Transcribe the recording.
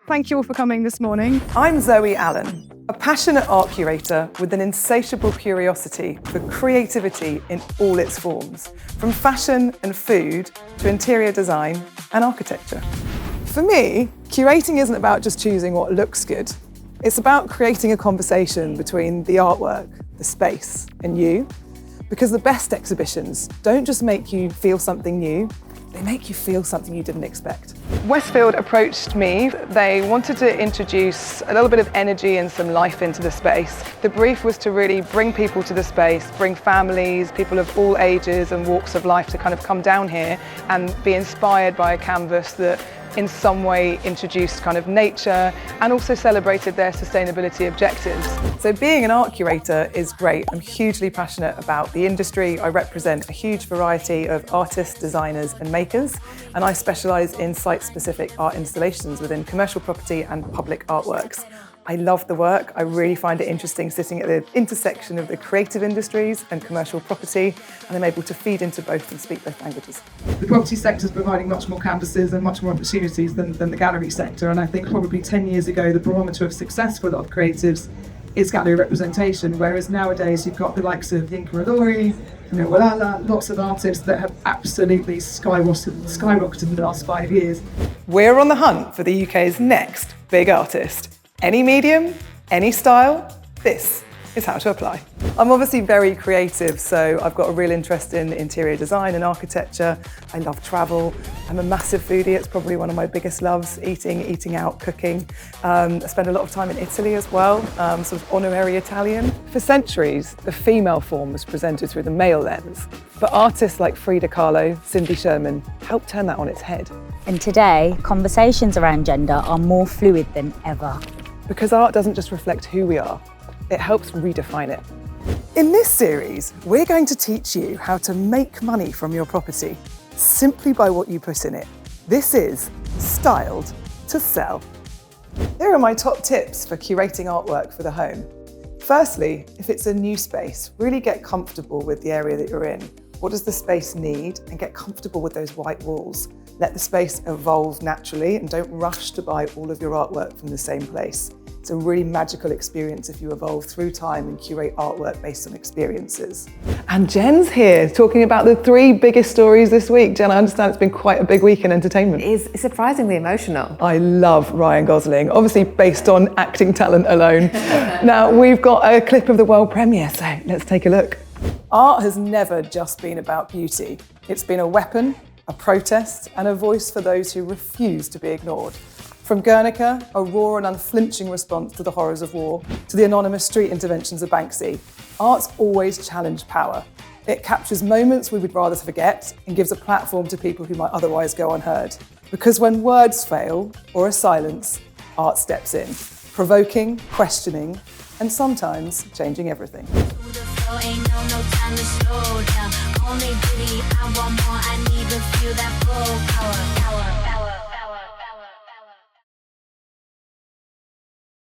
Thank you all for coming this morning. I'm Zoe Allen, a passionate art curator with an insatiable curiosity for creativity in all its forms, from fashion and food to interior design and architecture. For me, curating isn't about just choosing what looks good. It's about creating a conversation between the artwork, the space, and you. Because the best exhibitions don't just make you feel something new, they make you feel something you didn't expect. Westfield approached me. They wanted to introduce a little bit of energy and some life into the space. The brief was to really bring people to the space, bring families, people of all ages and walks of life to kind of come down here and be inspired by a canvas that in some way introduced kind of nature and also celebrated their sustainability objectives. So being an art curator is great. I'm hugely passionate about the industry. I represent a huge variety of artists, designers and makers, and I specialise in site-specific art installations within commercial property and public artworks. I love the work. I really find it interesting sitting at the intersection of the creative industries and commercial property, and I'm able to feed into both and speak both languages. The property sector is providing much more canvases and much more opportunities than the gallery sector, and I think probably 10 years ago the barometer of success for a lot of creatives is gallery representation, whereas nowadays you've got the likes of Yinka Adori, Walala, lots of artists that have absolutely skyrocketed in the last 5 years. We're on the hunt for the UK's next big artist. Any medium, any style, this is how to apply. I'm obviously very creative, so I've got a real interest in interior design and architecture. I love travel. I'm a massive foodie. It's probably one of my biggest loves, eating out, cooking. I spend a lot of time in Italy as well, sort of honorary Italian. For centuries, the female form was presented through the male lens, but artists like Frida Kahlo, Cindy Sherman helped turn that on its head. And today, conversations around gender are more fluid than ever. Because art doesn't just reflect who we are, it helps redefine it. In this series, we're going to teach you how to make money from your property simply by what you put in it. This is Styled to Sell. Here are my top tips for curating artwork for the home. Firstly, if it's a new space, really get comfortable with the area that you're in. What does the space need? And get comfortable with those white walls. Let the space evolve naturally and don't rush to buy all of your artwork from the same place. It's a really magical experience if you evolve through time and curate artwork based on experiences. And Jen's here talking about the 3 biggest stories this week. Jen, I understand it's been quite a big week in entertainment. It is surprisingly emotional. I love Ryan Gosling, obviously based on acting talent alone. Now, we've got a clip of the world premiere, so let's take a look. Art has never just been about beauty. It's been a weapon, a protest, and a voice for those who refuse to be ignored. From Guernica, a raw and unflinching response to the horrors of war, to the anonymous street interventions of Banksy, art's always challenged power. It captures moments we would rather forget and gives a platform to people who might otherwise go unheard. Because when words fail, or a silence, art steps in, provoking, questioning, and sometimes changing everything. Ain't no time to slow down. Only beauty, I want more. I need to feel that